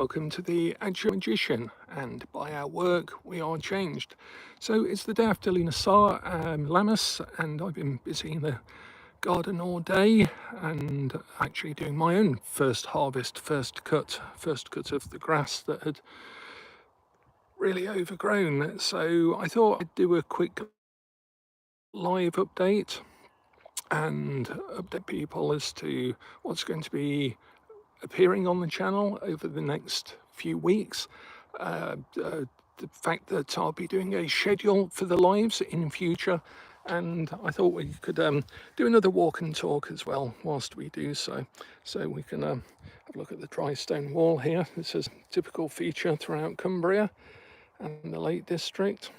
Welcome to the Actual Magician, and by our work we are changed. So it's the day after Luna Sar, Lammas, and I've been busy in the garden all day and actually doing my own first harvest, first cut of the grass that had really overgrown. So I thought I'd do a quick live update and update people as to what's going to be appearing on the channel over the next few weeks. The fact that I'll be doing a schedule for the lives in future, and I thought we could do another walk and talk as well whilst we do so. So we can have a look at the dry stone wall here. This is a typical feature throughout Cumbria and the Lake District.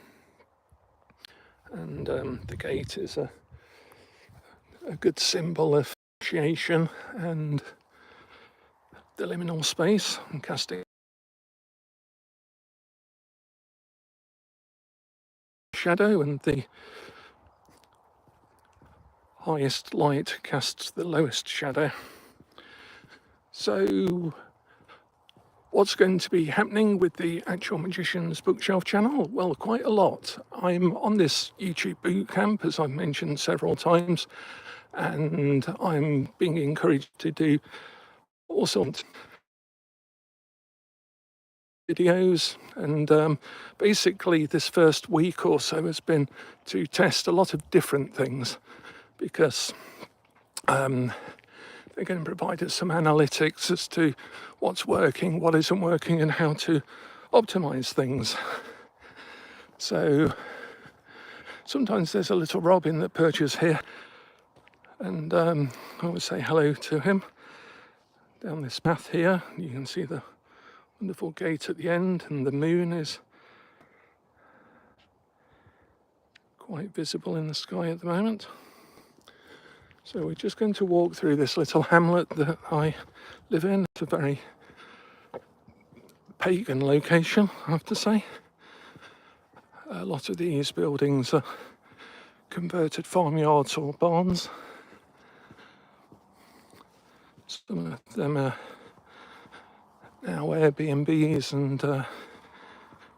And the gate is a good symbol of appreciation and the liminal space and casting shadow, and the highest light casts the lowest shadow. So what's going to be happening with the Actual Magician's Bookshelf channel? Well, quite a lot. I'm on this YouTube bootcamp, as I've mentioned several times, and I'm being encouraged to do all sorts of videos, and basically this first week or so has been to test a lot of different things, because they're going to provide us some analytics as to what's working, what isn't working, and how to optimize things. So sometimes there's a little robin that perches here, and I would say hello to him down this path here. You can see the wonderful gate at the end, and the moon is quite visible in the sky at the moment. So we're just going to walk through this little hamlet that I live in. It's a very pagan location, I have to say. A lot of these buildings are converted farmyards or barns. Some of them are now Airbnbs and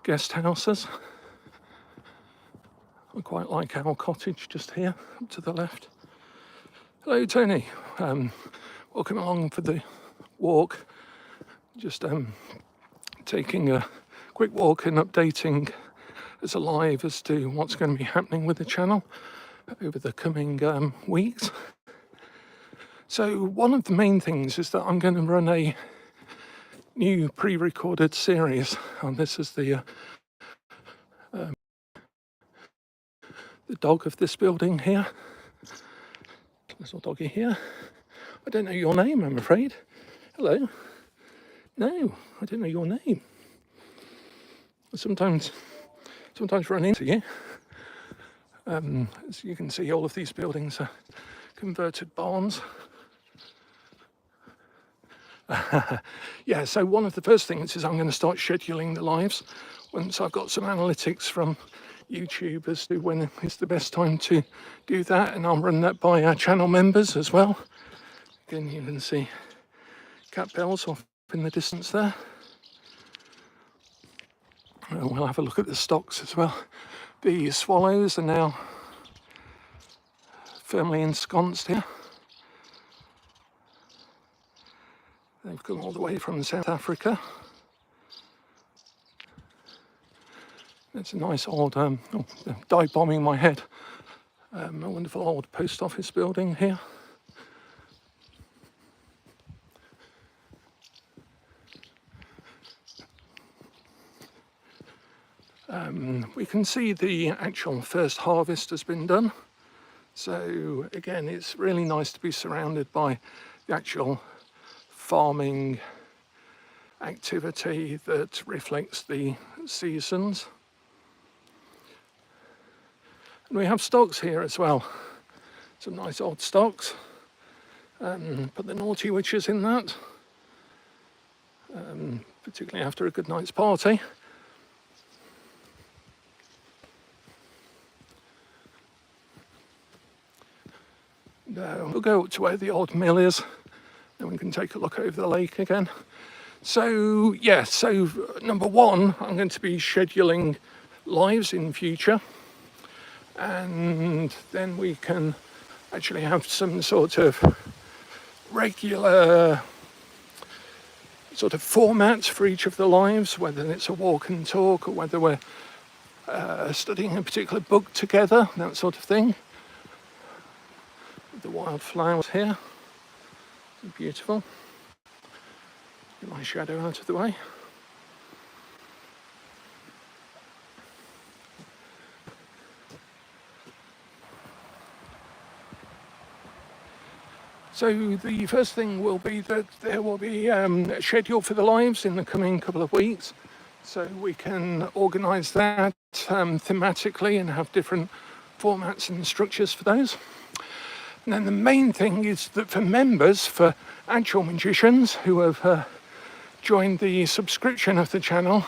guest houses. I quite like our cottage just here, up to the left. Hello, Tony. Welcome along for the walk. Just taking a quick walk and updating as alive as to what's going to be happening with the channel over the coming weeks. So one of the main things is that I'm going to run a new pre-recorded series, and this is the dog of this building here. Little doggy here. I don't know your name, I'm afraid. Hello. No, I don't know your name. I sometimes run into you. As you can see, all of these buildings are converted barns. Yeah, so one of the first things is I'm going to start scheduling the lives once I've got some analytics from YouTube as to when is the best time to do that, and I'll run that by our channel members as well. Again, you can see cat bells off in the distance there. And we'll have a look at the stocks as well. The swallows are now firmly ensconced here. They've come all the way from South Africa. It's a nice old, dive bombing my head, a wonderful old post office building here. We can see the actual first harvest has been done. So again, it's really nice to be surrounded by the actual farming activity that reflects the seasons. And we have stocks here as well. Some nice old stocks. Put the naughty witches in that, particularly after a good night's party. We'll go up to where the old mill is, then we can take a look over the lake again. So yeah, so number one, I'm going to be scheduling lives in future, and then we can actually have some sort of regular sort of format for each of the lives, whether it's a walk and talk or whether we're studying a particular book together, that sort of thing. The wildflowers here, beautiful. Get my shadow out of the way. So the first thing will be that there will be a schedule for the lives in the coming couple of weeks, so we can organise that thematically and have different formats and structures for those. And then the main thing is that for members, for actual magicians who have joined the subscription of the channel,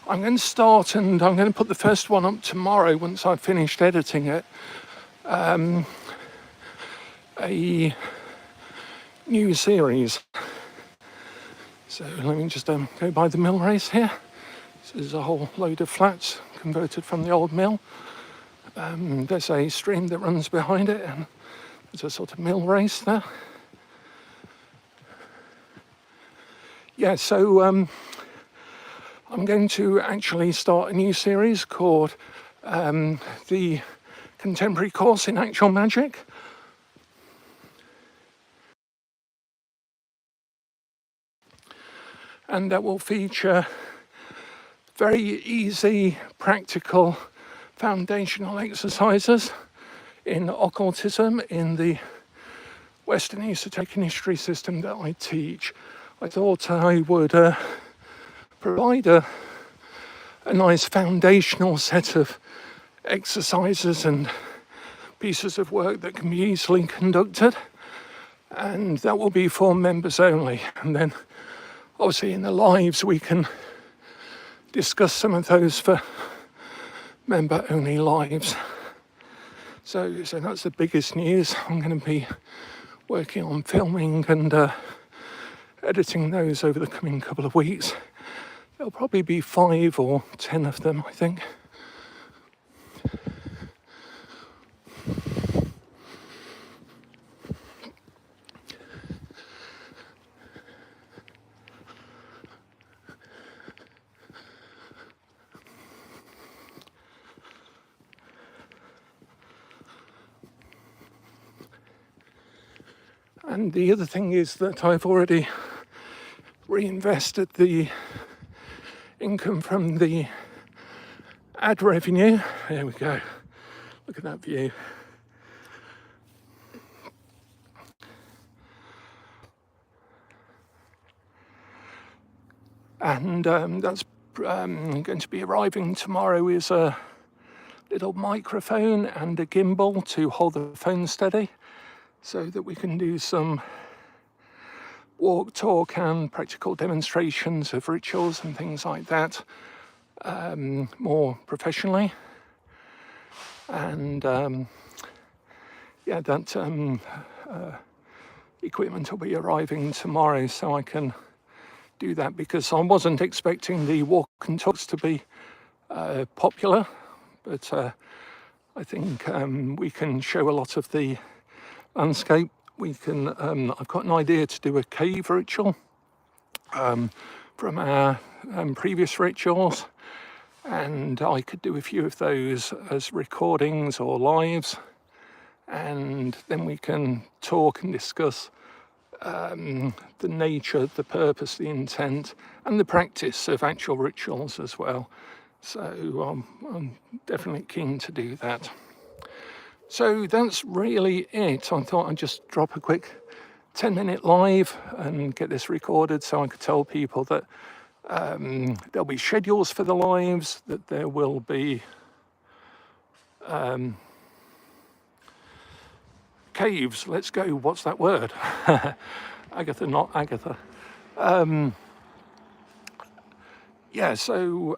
I'm going to start, and I'm going to put the first one up tomorrow once I've finished editing it, a new series. So let me just go by the mill race here. So there's a whole load of flats converted from the old mill. There's a stream that runs behind it, and there's a sort of mill race there. Yeah, so I'm going to actually start a new series called the Contemporary Course in Actual Magic. And that will feature very easy, practical, foundational exercises in occultism, in the Western Esotericism that I teach. I thought I would provide a nice foundational set of exercises and pieces of work that can be easily conducted, and that will be for members only. And then obviously in the lives we can discuss some of those for member only lives. So that's the biggest news. I'm going to be working on filming and editing those over the coming couple of weeks. There'll probably be 5 or 10 of them, I think. And the other thing is that I've already reinvested the income from the ad revenue. There we go. Look at that view. And that's going to be arriving tomorrow is a little microphone and a gimbal to hold the phone steady, so that we can do some walk, talk and practical demonstrations of rituals and things like that more professionally. And yeah, that equipment will be arriving tomorrow, so I can do that, because I wasn't expecting the walk and talks to be popular, but I think we can show a lot of the landscape. We can, I've got an idea to do a cave ritual from our previous rituals, and I could do a few of those as recordings or lives, and then we can talk and discuss the nature, the purpose, the intent, and the practice of actual rituals as well. So I'm definitely keen to do that. So that's really it. I thought I'd just drop a quick 10-minute live and get this recorded, so I could tell people that there'll be schedules for the lives, that there will be caves. Let's go. What's that word? Agatha, not Agatha. Yeah, so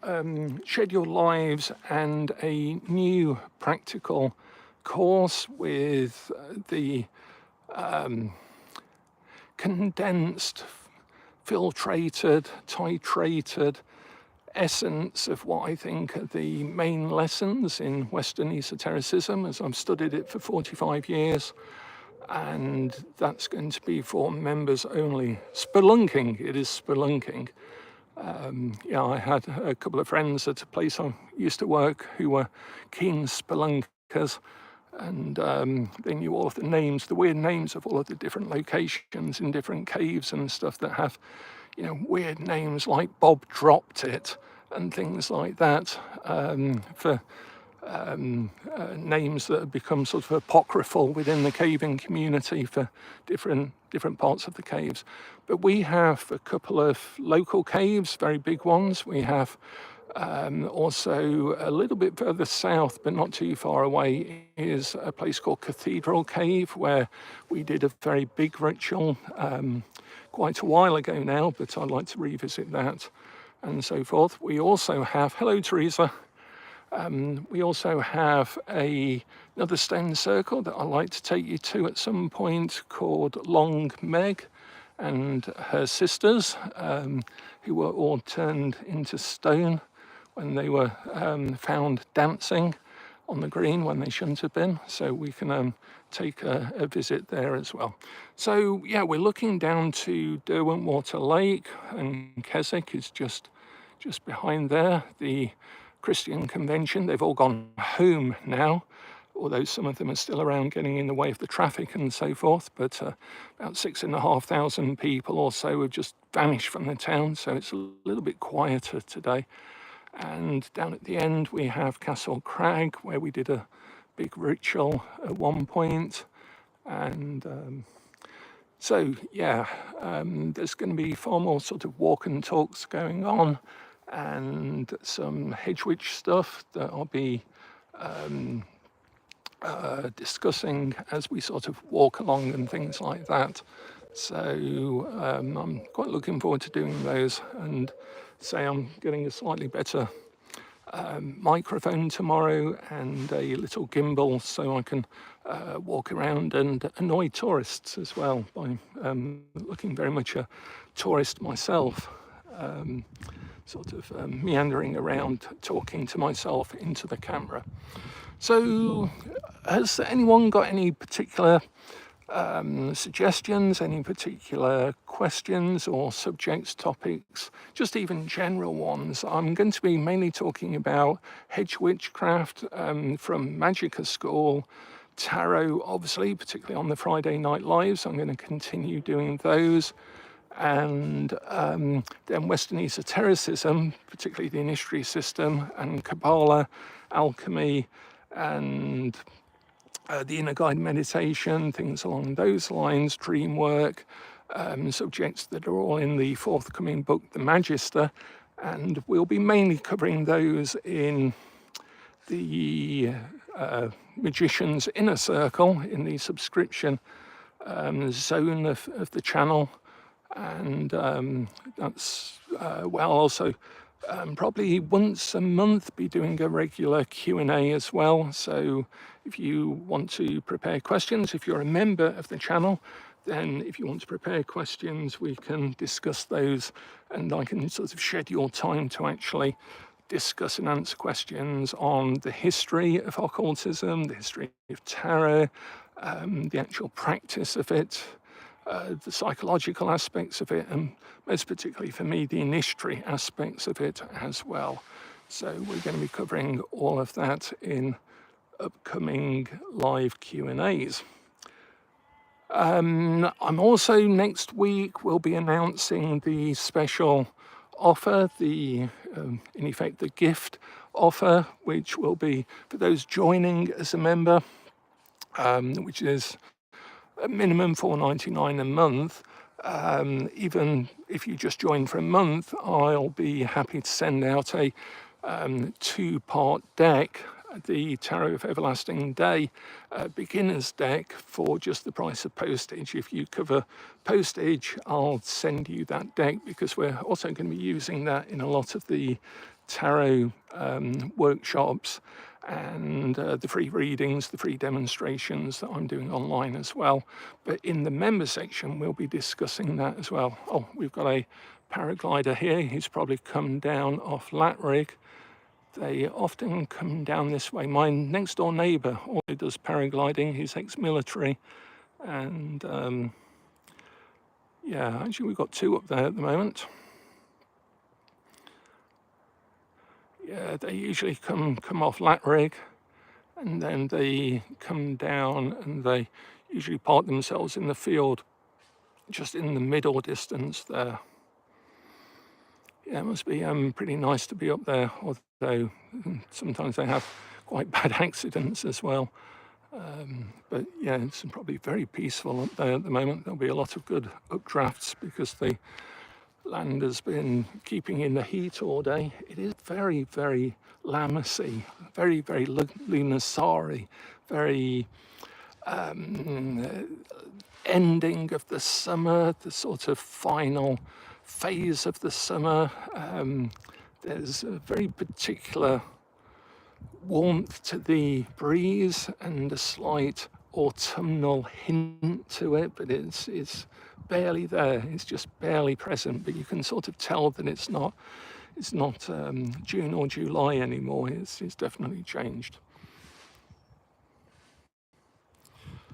scheduled lives and a new practical course with the condensed filtrated, titrated essence of what I think are the main lessons in Western Esotericism, as I've studied it for 45 years. And that's going to be for members only. Spelunking, it is spelunking. Yeah, I had a couple of friends at a place I used to work who were keen spelunkers, and they knew all of the names, the weird names of all of the different locations in different caves and stuff that have, you know, weird names like Bob Dropped It and things like that, for names that have become sort of apocryphal within the caving community for different parts of the caves. But we have a couple of local caves, very big ones. We have also a little bit further south, but not too far away, is a place called Cathedral Cave, where we did a very big ritual quite a while ago now, but I'd like to revisit that and so forth. We also have, hello Teresa, we also have another stone circle that I'd like to take you to at some point, called Long Meg and her sisters, who were all turned into stone when they were found dancing on the green when they shouldn't have been. So we can take a visit there as well. So yeah, we're looking down to Derwentwater Lake, and Keswick is just behind there. The Christian convention, they've all gone home now, although some of them are still around getting in the way of the traffic and so forth. But about 6,500 people or so have just vanished from the town, so it's a little bit quieter today. And down at the end we have Castle Crag, where we did a big ritual at one point. And so yeah, there's going to be far more sort of walk and talks going on, and some hedge witch stuff that I'll be discussing as we sort of walk along and things like that. So I'm quite looking forward to doing those, and say I'm getting a slightly better microphone tomorrow and a little gimbal, so I can walk around and annoy tourists as well, by looking very much a tourist myself, sort of meandering around talking to myself into the camera. So has anyone got any particular suggestions, any particular questions or subjects, topics, just even general ones? I'm going to be mainly talking about hedge witchcraft from magick school, tarot, obviously, particularly on the Friday night lives. I'm going to continue doing those. And then Western Esotericism, particularly the initiatory system, and Kabbalah, alchemy, and the inner guide meditation, things along those lines, dream work, subjects that are all in the forthcoming book, The Magister. And we'll be mainly covering those in the Magician's Inner Circle, in the subscription zone of the channel. And that's, well, also probably once a month be doing a regular Q&A as well. So if you want to prepare questions, if you're a member of the channel, then if you want to prepare questions, we can discuss those, and I can sort of schedule time to actually discuss and answer questions on the history of occultism, the history of tarot, the actual practice of it, the psychological aspects of it, and most particularly for me, the initiatory aspects of it as well. So we're going to be covering all of that in upcoming live Q&As. I'm also, next week, will be announcing the special offer, the in effect the gift offer, which will be for those joining as a member, which is a minimum $4.99 a month. Even if you just join for a month, I'll be happy to send out a 2-part deck, the Tarot of Everlasting Day beginner's deck, for just the price of postage. If you cover postage, I'll send you that deck, because we're also going to be using that in a lot of the tarot workshops and the free readings, the free demonstrations that I'm doing online as well. But in the member section, we'll be discussing that as well. Oh, we've got a paraglider here. He's probably come down off Latrig. They often come down this way. My next door neighbour also does paragliding. He's ex-military, and yeah, actually we've got two up there at the moment. Yeah, they usually come off Latrig, and then they come down and they usually park themselves in the field just in the middle distance there. Yeah, it must be pretty nice to be up there, although sometimes they have quite bad accidents as well. But yeah, it's probably very peaceful up there at the moment. There'll be a lot of good updrafts because the land has been keeping in the heat all day. It is very, very Lammasy, very, very Lunasari, very ending of the summer, the sort of final phase of the summer. There's a very particular warmth to the breeze and a slight autumnal hint to it, but it's barely there. It's just barely present, but you can sort of tell that it's not June or July anymore. It's definitely changed.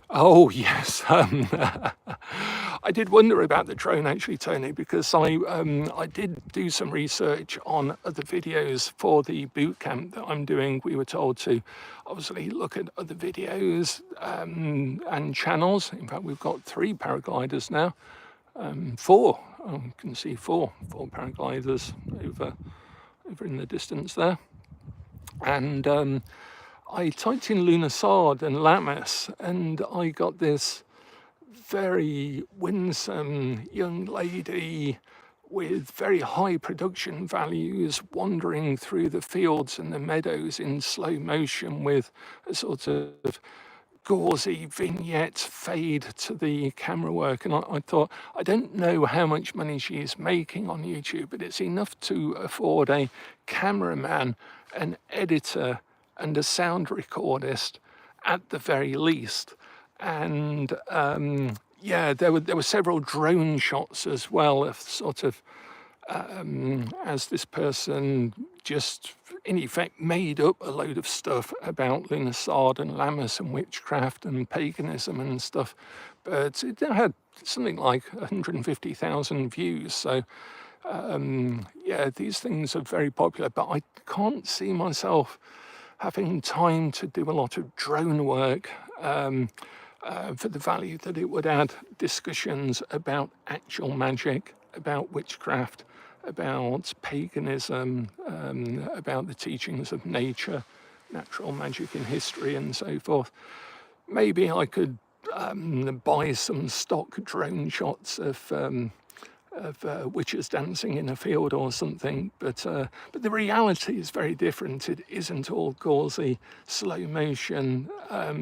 Oh yes, I did wonder about the drone actually, Tony, because I did do some research on other videos for the boot camp that I'm doing. We were told to obviously look at other videos and channels. In fact, we've got 3 paragliders now, 4. You can see four paragliders over in the distance there, and. I typed in Lunarsard and Lammas, and I got this very winsome young lady with very high production values wandering through the fields and the meadows in slow motion with a sort of gauzy vignette fade to the camera work. And I thought, I don't know how much money she's making on YouTube, but it's enough to afford a cameraman, an editor, and a sound recordist at the very least. And yeah, there were several drone shots as well of sort of as this person just in effect made up a load of stuff about Lunarsard and Lammas and witchcraft and paganism and stuff, but it had something like 150,000 views. So yeah, these things are very popular, but I can't see myself having time to do a lot of drone work for the value that it would add. Discussions about actual magic, about witchcraft, about paganism, about the teachings of nature, natural magic in history and so forth. Maybe I could buy some stock drone shots of witches dancing in a field or something, but the reality is very different. It isn't all gauzy, slow motion,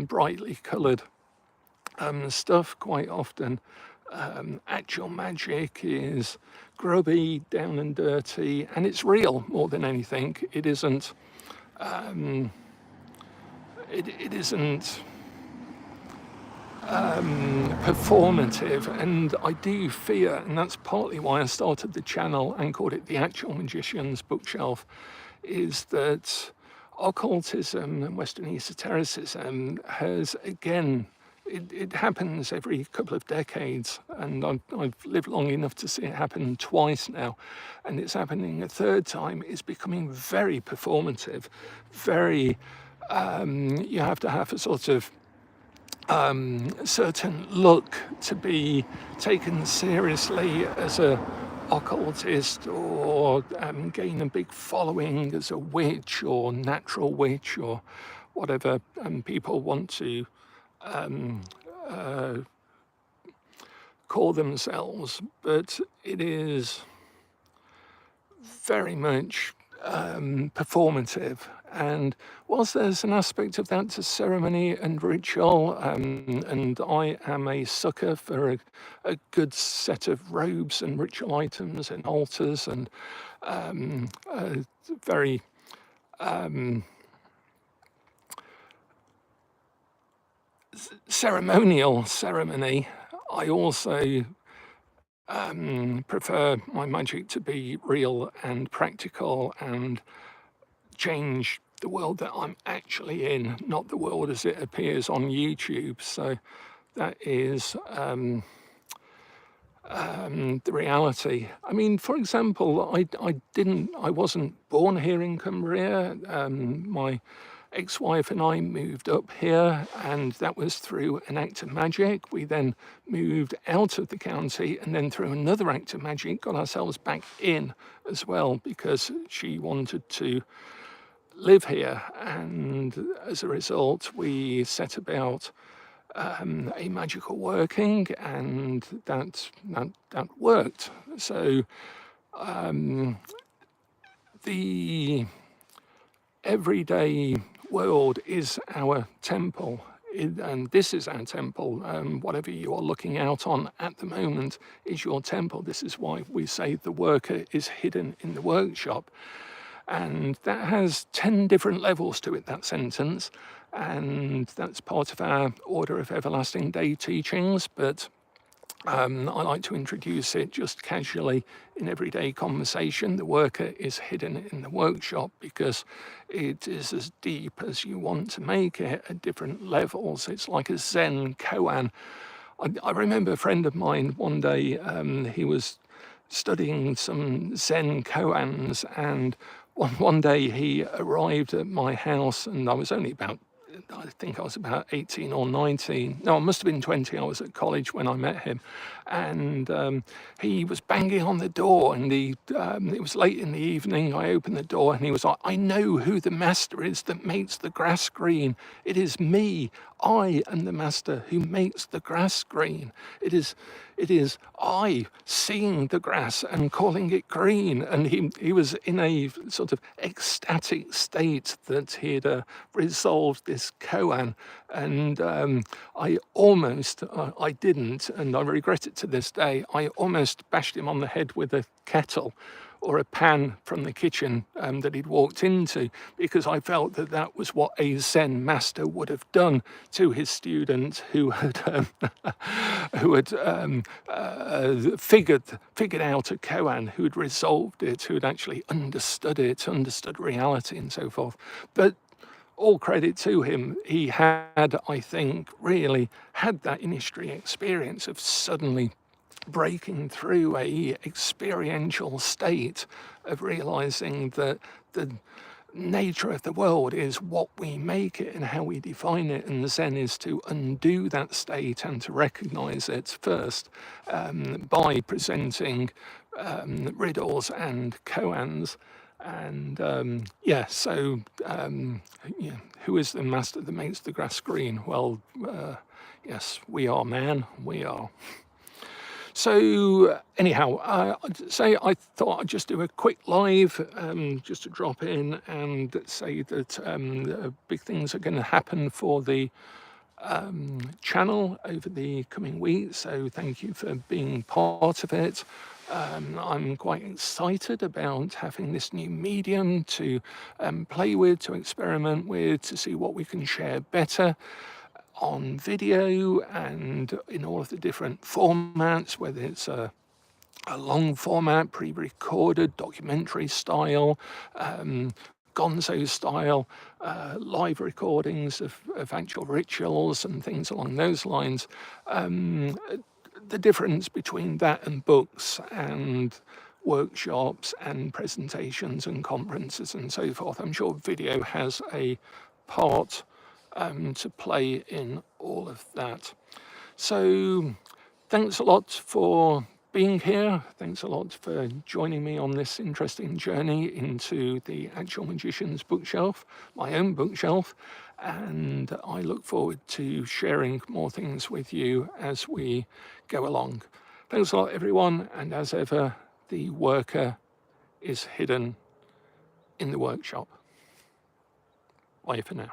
brightly coloured stuff. Quite often, actual magic is grubby, down and dirty, and it's real more than anything. It isn't. It isn't performative, and I do fear, and that's partly why I started the channel and called it the Actual Magician's Bookshelf, is that occultism and Western Esotericism has, again, it happens every couple of decades, and I've lived long enough to see it happen twice now, and it's happening a third time. It's becoming very performative, very, you have to have a sort of certain look to be taken seriously as a occultist, or gain a big following as a witch or natural witch or whatever people want to call themselves. But it is very much performative, and whilst there's an aspect of that to ceremony and ritual, and I am a sucker for a good set of robes and ritual items and altars, and very ceremony, I also prefer my magic to be real and practical and change the world that I'm actually in, not the world as it appears on YouTube. So that is the reality. I mean, for example, I wasn't born here in Cumbria. My ex-wife and I moved up here, and that was through an act of magic. We then moved out of the county, and then through another act of magic got ourselves back in as well, because she wanted to live here, and as a result we set about a magical working, and that worked. So the everyday world is our temple, and this is our temple. Whatever you are looking out on at the moment is your temple. This is why we say the worker is hidden in the workshop. And that has 10 different levels to it, that sentence. And that's part of our Order of Everlasting Day teachings. But I like to introduce it just casually in everyday conversation. The worker is hidden in the workshop because it is as deep as you want to make it at different levels. It's like a Zen koan. I remember a friend of mine one day, he was studying some Zen koans, and one day he arrived at my house, and I think I was about 18 or 19. No, I must have been 20. I was at college when I met him. And he was banging on the door, and it was late in the evening. I opened the door, and he was like, "I know who the master is that makes the grass green. It is me. I am the master who makes the grass green. It is I seeing the grass and calling it green." And he was in a sort of ecstatic state that he'd resolved this koan. And I didn't, and I regret it to this day, I almost bashed him on the head with a kettle or a pan from the kitchen that he'd walked into, because I felt that that was what a Zen master would have done to his student who had figured out a koan, who had resolved it, who had actually understood it, understood reality and so forth. But all credit to him, he had, I think, really had that initiatory experience of suddenly breaking through a experiential state of realizing that the nature of the world is what we make it and how we define it, and Zen is to undo that state and to recognize it first by presenting riddles and koans. And who is the master that makes the grass green? Well, yes, we are, man, we are. So anyhow, I thought I'd just do a quick live, just to drop in and say that big things are going to happen for the channel over the coming weeks. So thank you for being part of it. I'm quite excited about having this new medium to play with, to experiment with, to see what we can share better on video and in all of the different formats, whether it's a long format, pre-recorded, documentary style, gonzo style, live recordings of actual rituals and things along those lines. The difference between that and books and workshops and presentations and conferences and so forth, I'm sure video has a part to play in all of that. So thanks a lot for being here. Thanks a lot for joining me on this interesting journey into the Actual Magician's bookshelf, my own bookshelf, and I look forward to sharing more things with you as we go along. Thanks a lot, everyone, and as ever, the worker is hidden in the workshop. Bye for now.